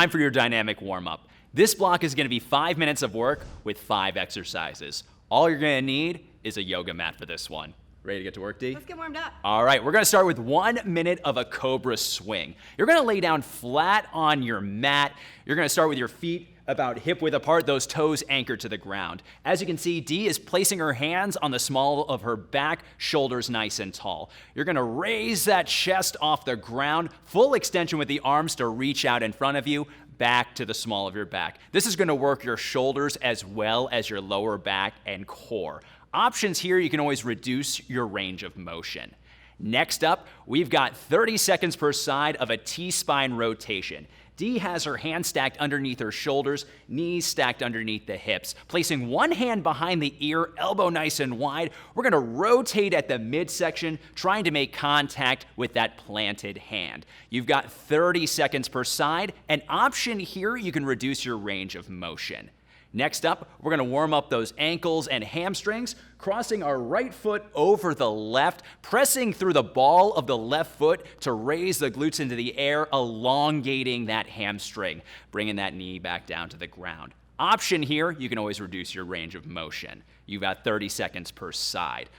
time for your dynamic warm-up. This block is going to be 5 minutes of work with 5 exercises. All you're going to need is a yoga mat for this one. Ready to get to work, D? Let's get warmed up. All right, we're going to start with 1 minute of a cobra swing. You're going to lay down flat on your mat. You're going to start with your feet about hip-width apart, those toes anchored to the ground. As you can see, Dee is placing her hands on the small of her back, shoulders nice and tall. You're going to raise that chest off the ground, full extension with the arms to reach out in front of you, back to the small of your back. This is going to work your shoulders as well as your lower back and core. Options here, you can always reduce your range of motion. Next up, we've got 30 seconds per side of a T-spine rotation. Dee has her hands stacked underneath her shoulders, knees stacked underneath the hips. Placing one hand behind the ear, elbow nice and wide, we're going to rotate at the midsection, trying to make contact with that planted hand. You've got 30 seconds per side. An option here, you can reduce your range of motion. Next up, we're going to warm up those ankles and hamstrings, crossing our right foot over the left, pressing through the ball of the left foot to raise the glutes into the air, elongating that hamstring, bringing that knee back down to the ground. Option here, you can always reduce your range of motion. You've got 30 seconds per side.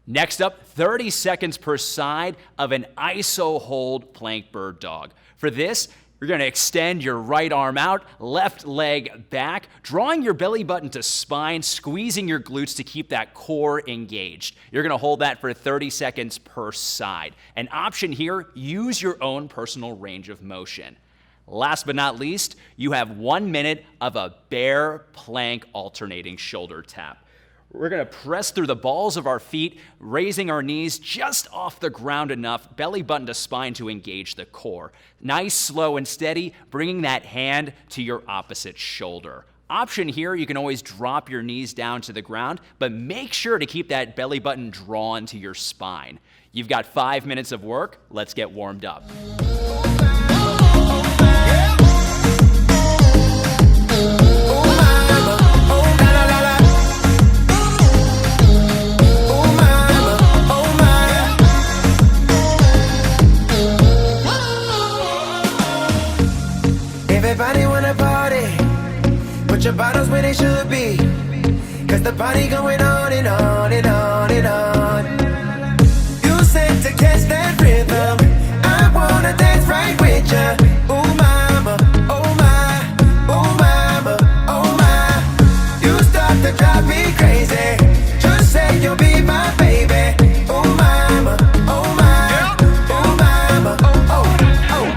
Next up, 30 seconds per side of an iso hold plank bird dog. For this, you're going to extend your right arm out, left leg back, drawing your belly button to spine, squeezing your glutes to keep that core engaged. You're going to hold that for 30 seconds per side. An option here, use your own personal range of motion. Last but not least, you have 1 minute of a bear plank alternating shoulder tap. We're going to press through the balls of our feet, raising our knees just off the ground enough, belly button to spine to engage the core. Nice, slow, and steady, bringing that hand to your opposite shoulder. Option here, you can always drop your knees down to the ground, but make sure to keep that belly button drawn to your spine. You've got 5 minutes of work. Let's get warmed up. Everybody wanna party, put your bottles where they should be, cause the party going on and on and on and on. You said to catch that rhythm, I wanna dance right with ya. Oh mama, oh my, oh mama, oh my. You start to drive me crazy, just say you'll be my baby. Oh mama, oh my, oh mama, oh oh oh.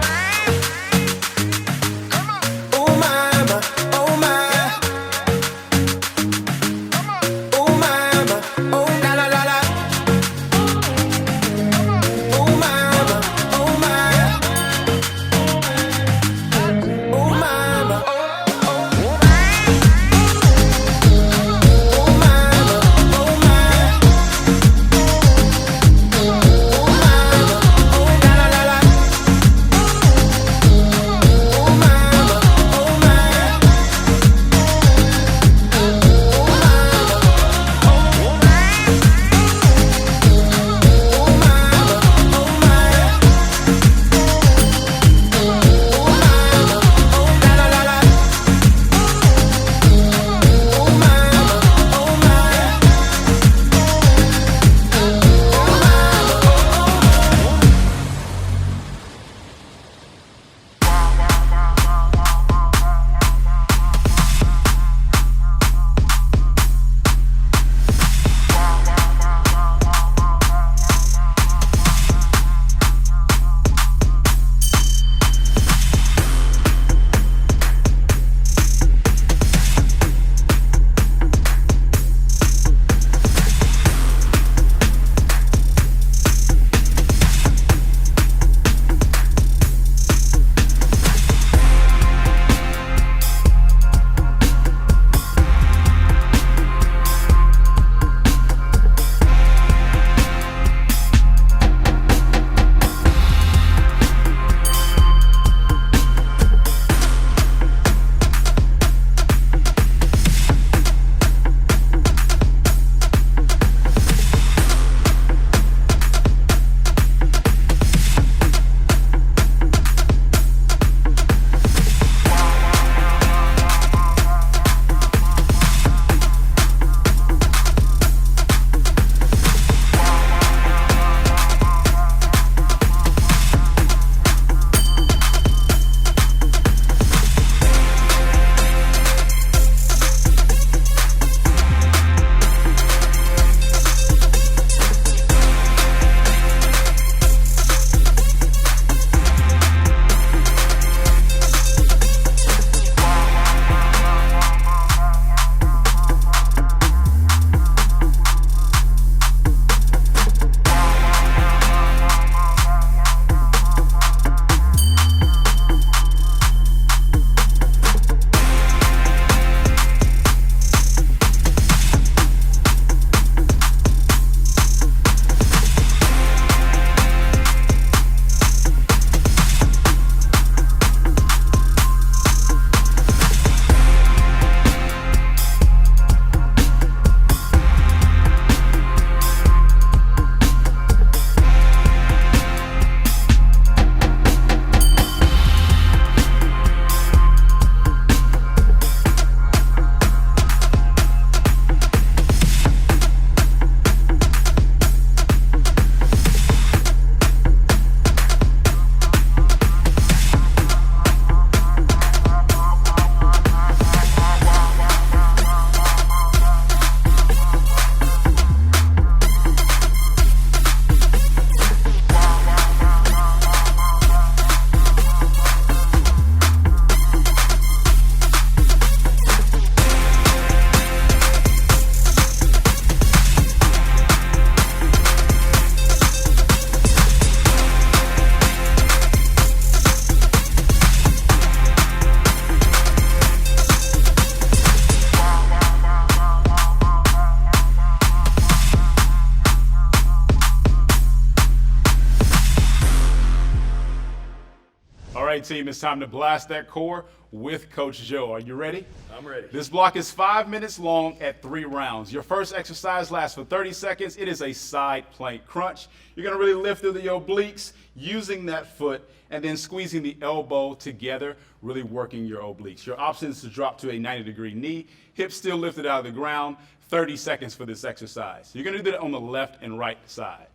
right, team, it's time to blast that core with Coach Joe. Are you ready? I'm ready. This block is 5 minutes long at 3 rounds. Your first exercise lasts for 30 seconds. It is a side plank crunch. You're going to really lift through the obliques using that foot and then squeezing the elbow together, really working your obliques. Your option is to drop to a 90-degree knee, hips still lifted out of the ground, 30 seconds for this exercise. You're going to do that on the left and right side.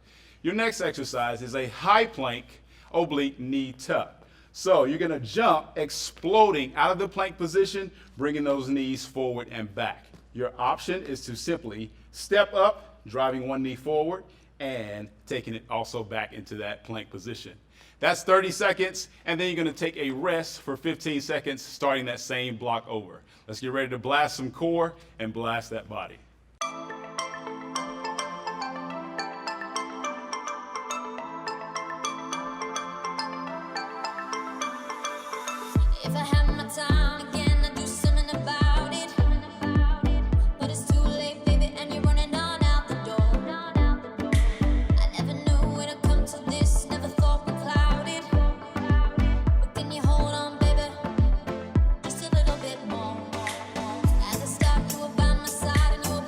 Your next exercise is a high plank oblique knee tuck. So you're going to jump, exploding out of the plank position, bringing those knees forward and back. Your option is to simply step up, driving one knee forward, and taking it also back into that plank position. That's 30 seconds, and then you're going to take a rest for 15 seconds, starting that same block over. Let's get ready to blast some core and blast that body. If I had my time again, I'd do something about it. But it's too late, baby, and you're running on out the door. I never knew it'd come to this, never thought we'd cloud it. But can you hold on, baby, just a little bit more? At the start, you were by my side and you were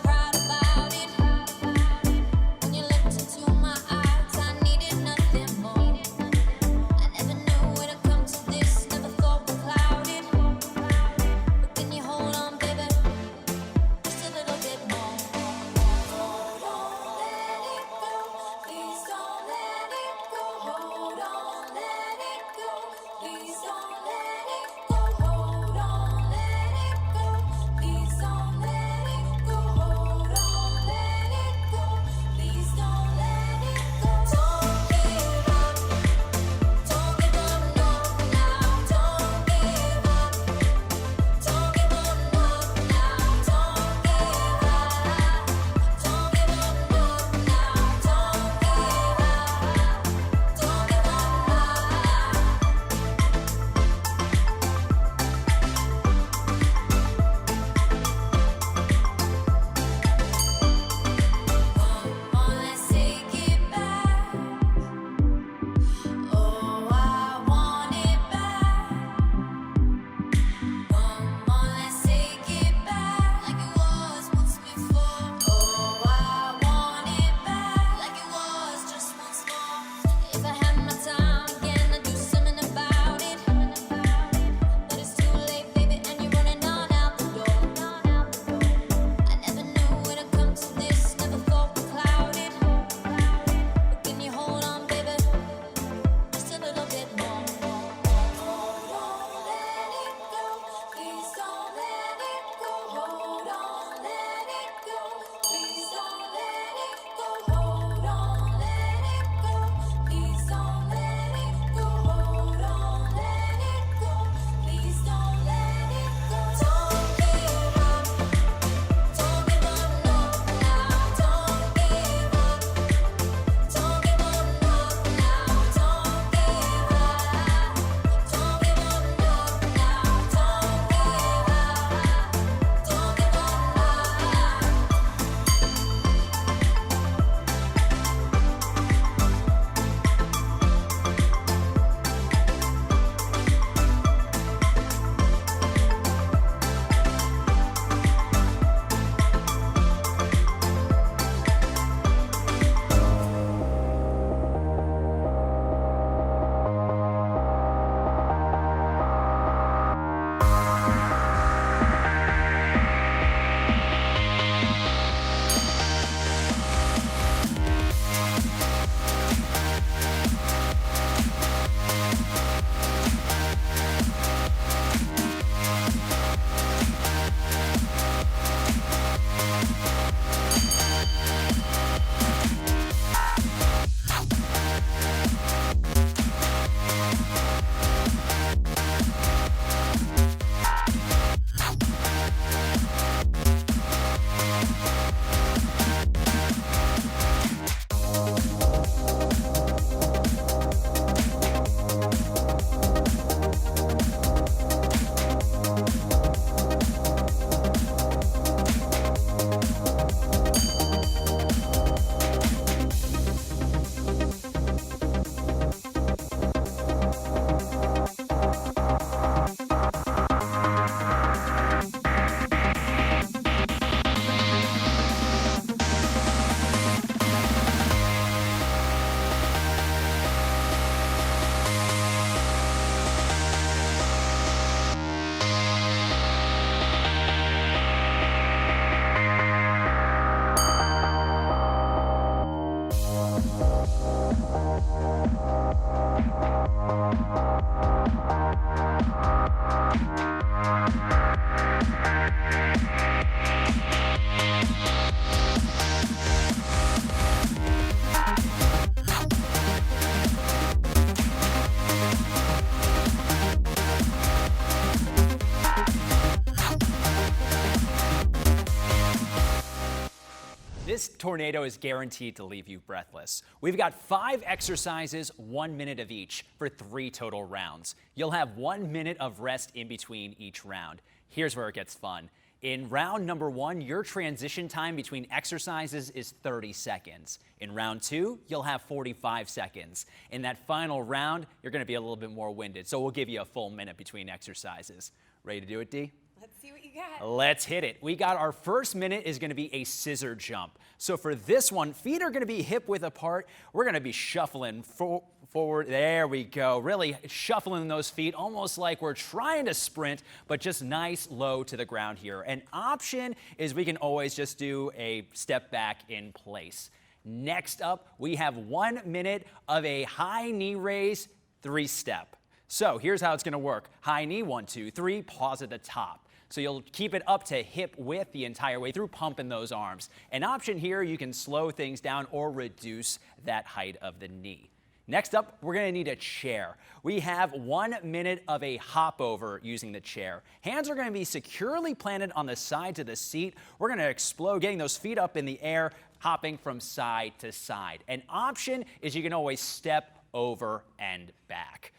This tornado is guaranteed to leave you breathless. We've got 5 exercises, 1 minute of each, for 3 total rounds. You'll have 1 minute of rest in between each round. Here's where it gets fun. In round number 1, your transition time between exercises is 30 seconds. In round 2, you'll have 45 seconds. In that final round, you're going to be a little bit more winded, so we'll give you a full minute between exercises. Ready to do it, Dee? Let's see what you got. Let's hit it. We got our first minute is going to be a scissor jump. So for this one, feet are going to be hip width apart. We're going to be shuffling forward. There we go. Really shuffling those feet, almost like we're trying to sprint, but just nice low to the ground here. An option is we can always just do a step back in place. Next up, we have 1 minute of a high knee raise, 3-step. So here's how it's going to work. High knee, 1, 2, 3, pause at the top. So you'll keep it up to hip width the entire way through, pumping those arms. An option here, you can slow things down or reduce that height of the knee. Next up, we're going to need a chair. We have 1 minute of a hop over using the chair. Hands are going to be securely planted on the sides of the seat. We're going to explode, getting those feet up in the air, hopping from side to side. An option is you can always step over and back.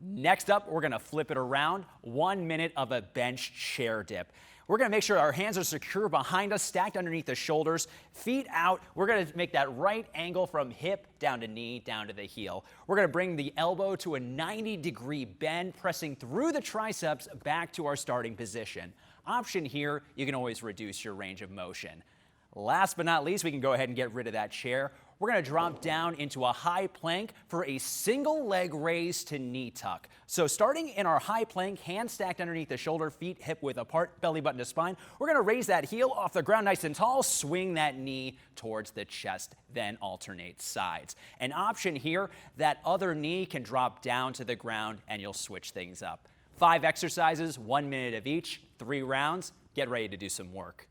Next up, we're going to flip it around. 1 minute of a bench chair dip. We're going to make sure our hands are secure behind us, stacked underneath the shoulders, feet out. We're going to make that right angle from hip down to knee, down to the heel. We're going to bring the elbow to a 90-degree bend, pressing through the triceps back to our starting position. Option here, you can always reduce your range of motion. Last but not least, we can go ahead and get rid of that chair. We're going to drop down into a high plank for a single leg raise to knee tuck. So starting in our high plank, hands stacked underneath the shoulder, feet hip width apart, belly button to spine, we're going to raise that heel off the ground nice and tall, swing that knee towards the chest, then alternate sides. An option here, that other knee can drop down to the ground and you'll switch things up. 5 exercises, 1 minute of each, 3 rounds. Get ready to do some work.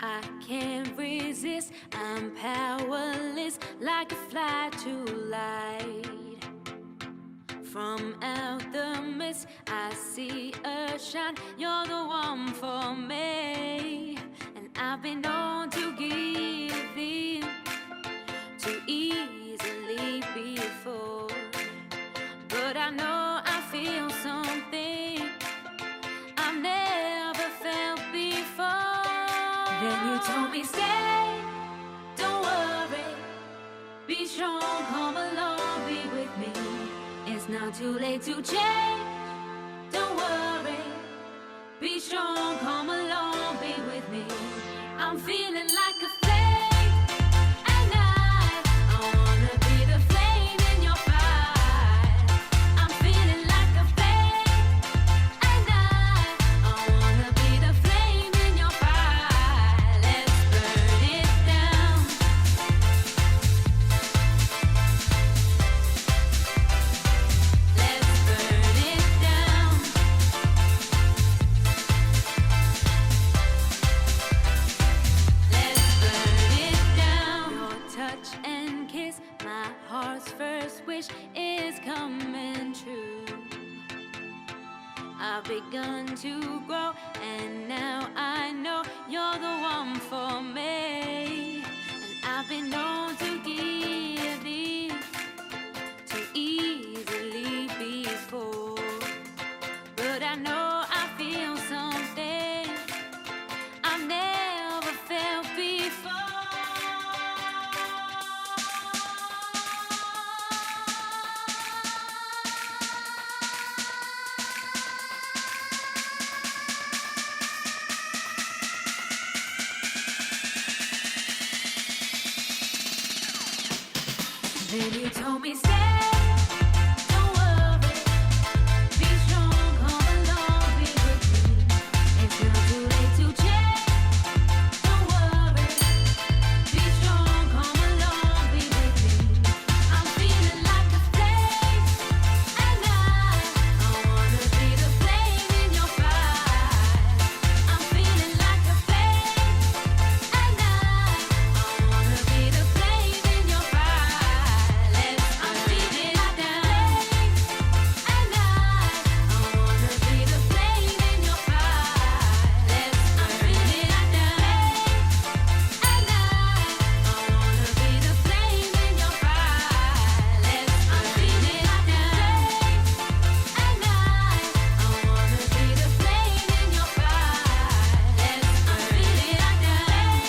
I can't resist, I'm powerless, like a fly to light. From out the mist, I see a shine. You're the one for me, and I've been known to give in too easily before. But I know I feel something I've never felt before. Then you told me stay, don't worry, be strong, come along, be with me. It's not too late to change, don't worry, be strong, come along, be with me. I'm feeling like a flame at night, I wanna be the flame in your fire. I'm feeling like a flame at night, I wanna be the flame in your fire. Let's burn it down. Let's burn it down. Let's burn it down. Your touch and kiss, my heart's first wish is coming true. I've begun to grow, and now I know you're the one for me. And I've been known to give in too easily before. But I know I feel something I've never felt before. Then you told me stay, don't worry, be strong, come along, be with me. It's not too late to change, don't worry, be strong, come along, be with me. I'm feeling like a flame at night, I wanna be the flame in your fire. I'm feeling like a flame at night, I wanna be the flame in your fire. I'm feeling like a flame at night, I wanna be the flame in your fire. I'm feeling like a flame at night, I wanna be the flame in your fire. I'm feeling like a flame at night, I wanna be the flame in your fire. I'm feeling like a flame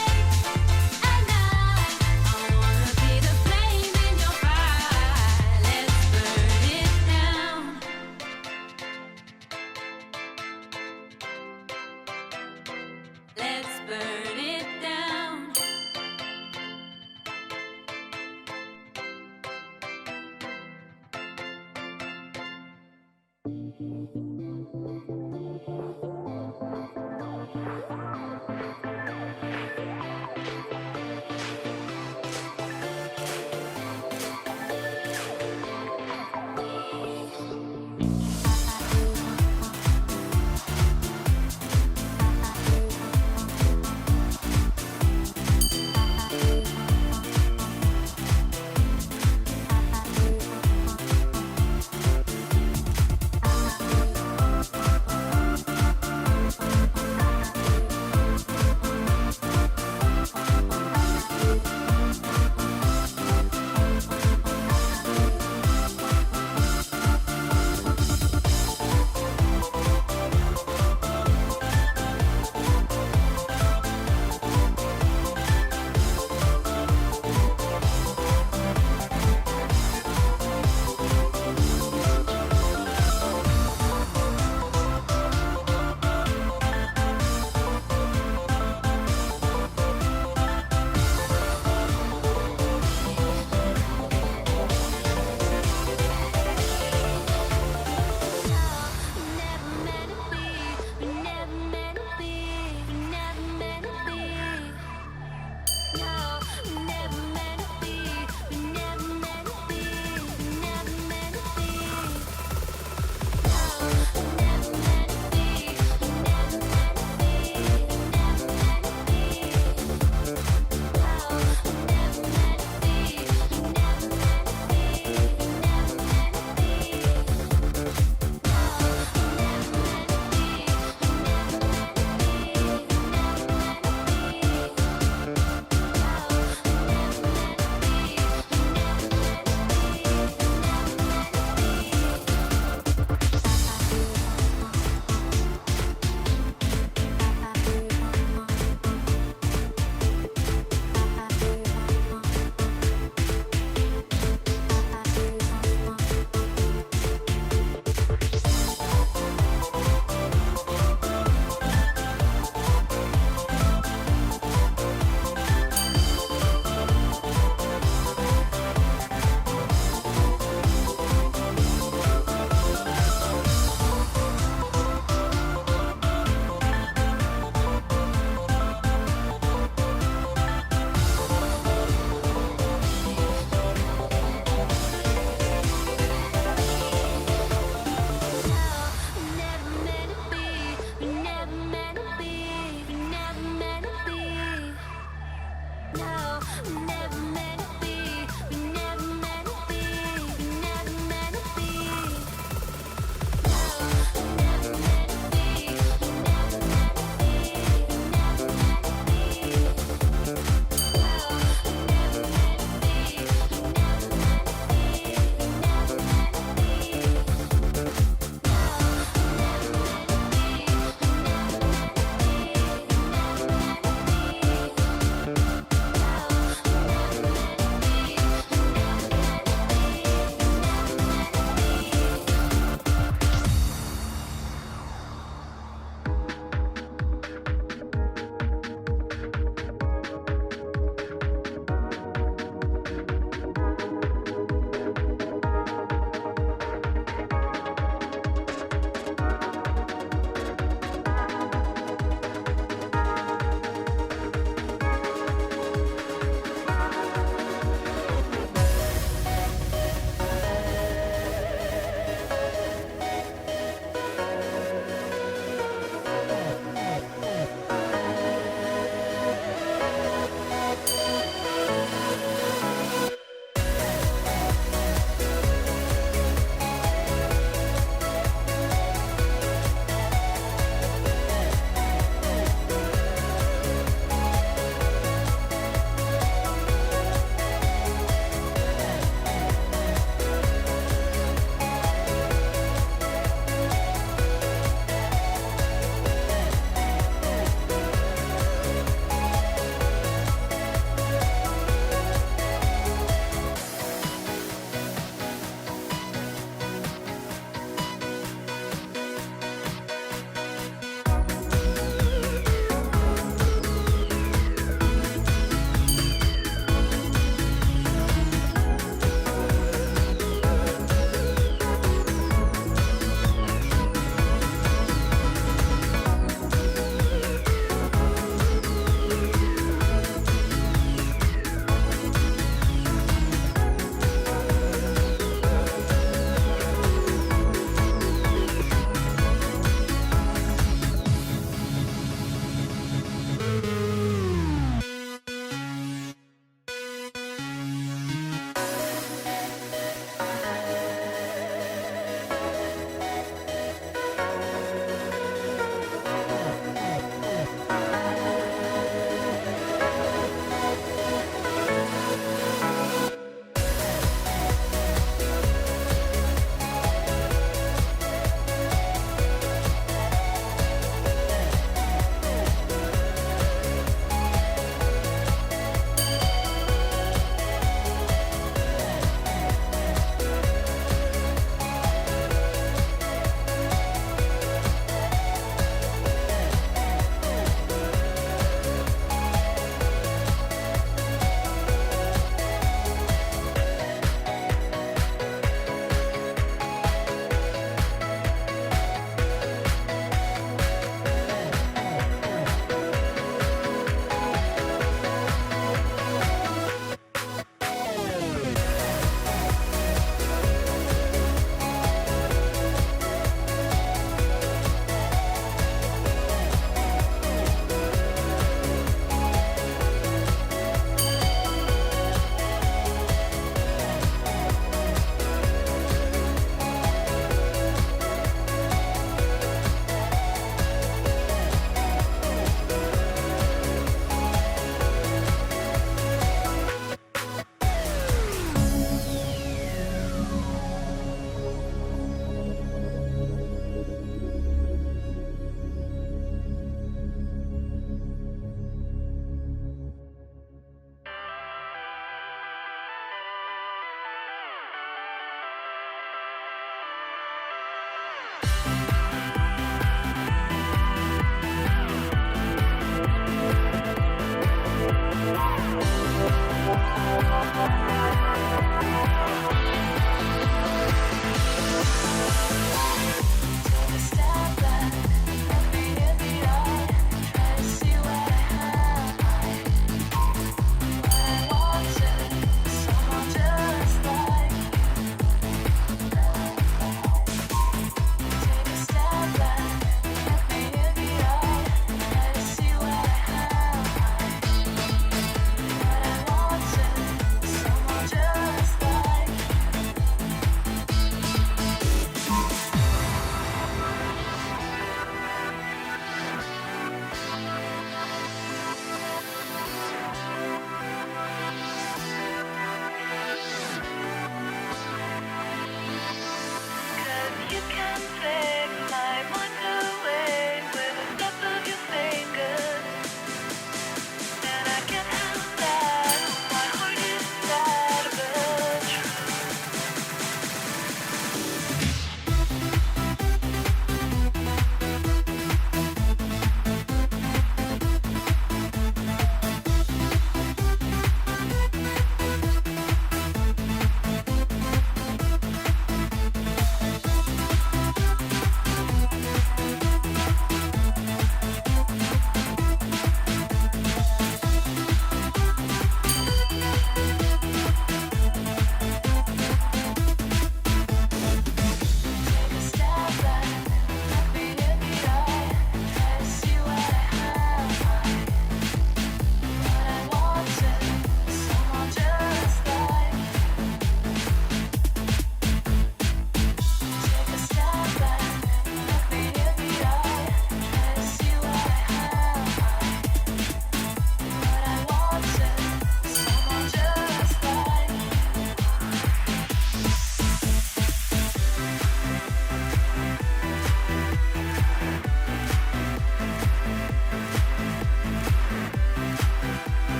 at night, I wanna be the flame in your fire. Let's burn it down. Let's burn it down.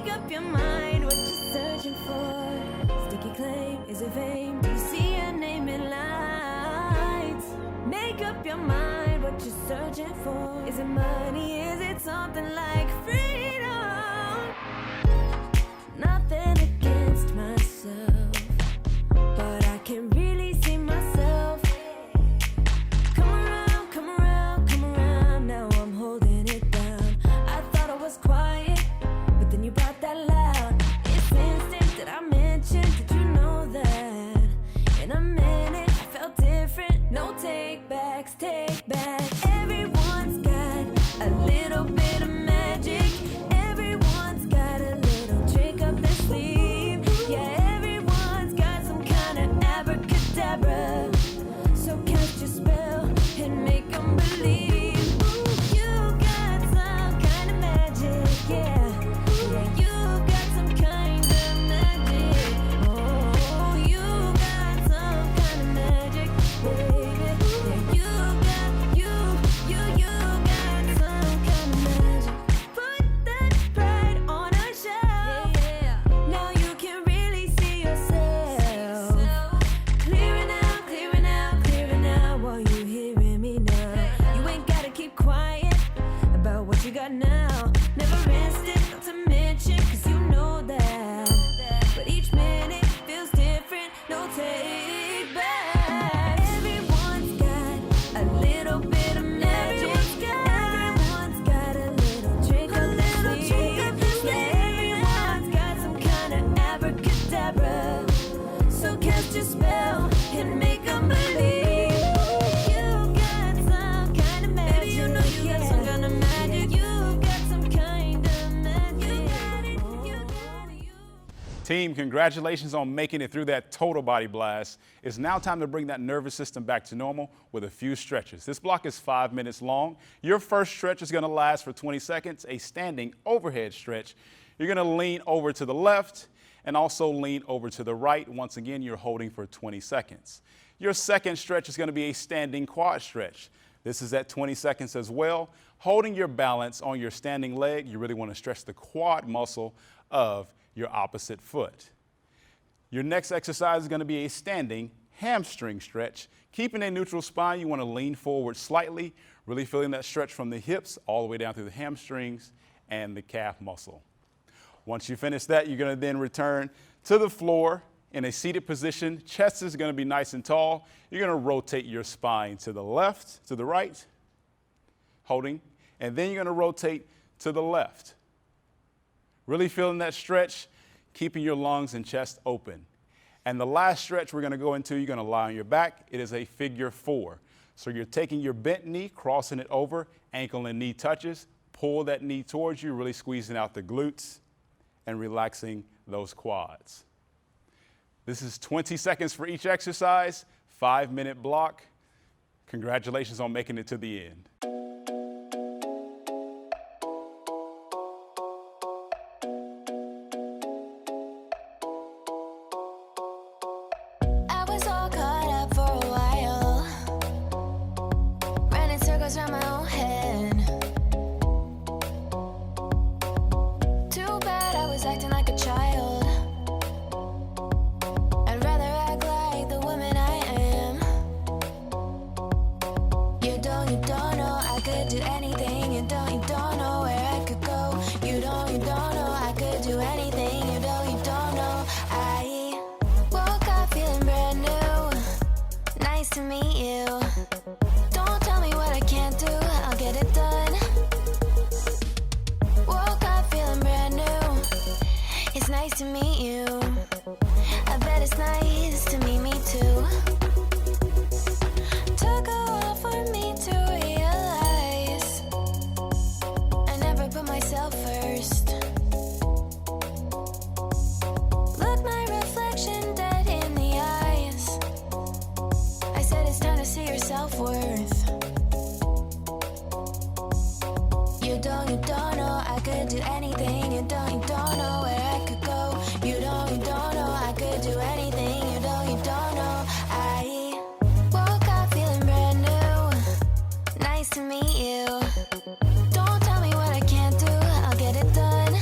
Make up your mind what you're searching for. Sticky claim, is it fame? Do you see your name in lights? Make up your mind what you're searching for. Is it money? Is it something like freedom? Nothing against myself, but I can really see myself. Come around, come around, come around. Now I'm holding it down. I thought I was quiet, but then you brought that loud. It's instant that I mentioned. Did you know that? In a minute, I felt different. No take backs, take back. Everyone's got a little bit of magic. Everyone's got a little trick up their sleeve. Yeah, everyone's got some kind of abracadabra. So cast your spell and make them believe. Ooh, you got some kind of magic, yeah. Yeah, you got some kind of magic. Oh, you got some kind of magic, baby. Yeah, you got some kind of magic. Put that pride on a shelf. Yeah. Now you can really see yourself. Clearing out, clearing out, clearing out while you hearing me now. You ain't gotta keep quiet about what you got now. Never instant, not to mention, cause you know that. But each minute feels different, no take back. Everyone's got a little bit of magic. Everyone's got a little trick up their sleeve. Yeah, everyone's got some kind of abracadabra. So cast your spell and make them believe. You got some kind of magic. Baby, you know you got some kind of magic. You got some kind of magic. You got it, you got it, you. Team, congratulations on making it through that total body blast. It's now time to bring that nervous system back to normal with a few stretches. This block is 5 minutes long. Your first stretch is going to last for 20 seconds, a standing overhead stretch. You're going to lean over to the left and also lean over to the right. Once again, you're holding for 20 seconds. Your second stretch is going to be a standing quad stretch. This is at 20 seconds as well. Holding your balance on your standing leg, you really want to stretch the quad muscle of your opposite foot. Your next exercise is going to be a standing hamstring stretch. Keeping a neutral spine, you want to lean forward slightly, really feeling that stretch from the hips all the way down through the hamstrings and the calf muscle. Once you finish that, you're going to then return to the floor in a seated position. Chest is going to be nice and tall. You're going to rotate your spine to the left, to the right, holding, and then you're going to rotate to the left. Really feeling that stretch, keeping your lungs and chest open. And the last stretch we're going to go into, you're going to lie on your back. It is a figure 4. So you're taking your bent knee, crossing it over, ankle and knee touches, pull that knee towards you, really squeezing out the glutes and relaxing those quads. This is 20 seconds for each exercise, 5-minute block. Congratulations on making it to the end. I was all caught up for a while, running circles around my own head. Too bad I was acting like a child. I'd rather act like the woman I am. You don't know I could do anything. You don't know where I could go. You don't know I could do anything. You don't know. I woke up feeling brand new. Nice to meet you. Don't tell me what I can't do. I'll get it done. Woke up feeling brand new. It's nice to meet you. I bet it's nice to meet me too. Took a while for me to realize I never put myself first. Look my reflection dead in the eyes. I said it's time to see your self-worth. You don't know I could do anything. You don't know where I could go. You don't know I could do anything. You don't know. I woke up feeling brand new. Nice to meet you. Don't tell me what I can't do. I'll get it done.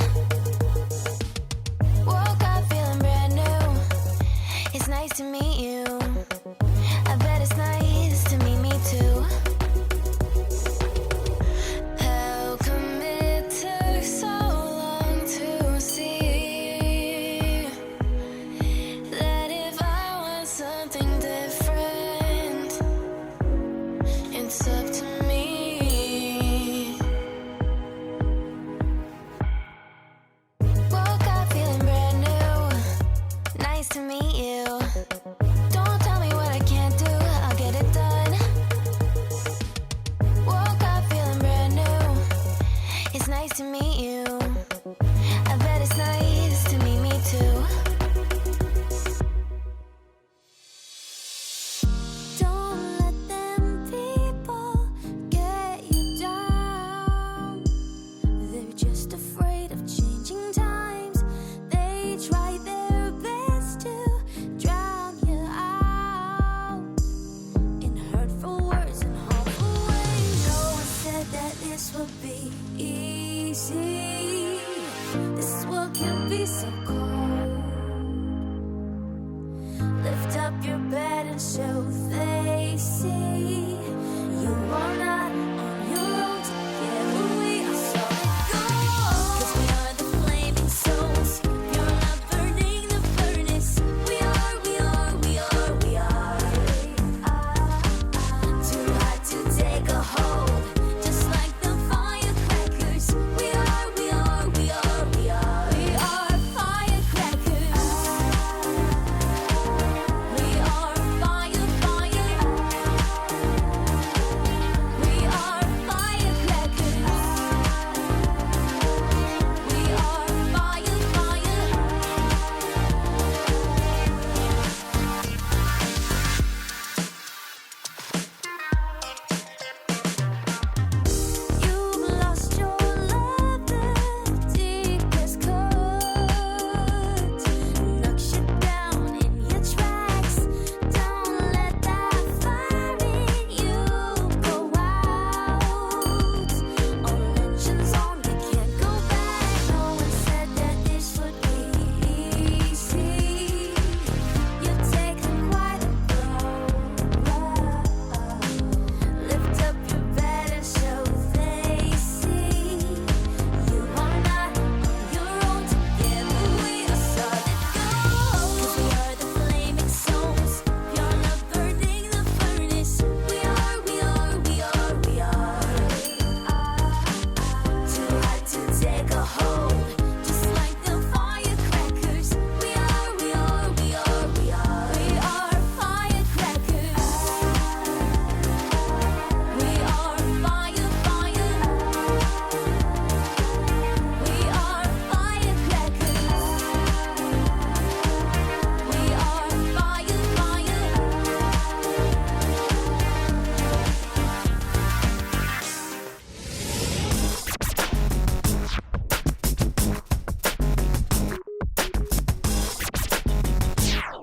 to meet you. Don't tell me what I can't do, I'll get it done. Woke up feeling brand new. It's nice to meet you. I bet it's nice to meet me too. Don't let them people get you down. They're just afraid of changing times. They try their best to drown you out in hurtful words and harmful ways. No one said that this would be easy. This world can be so cold.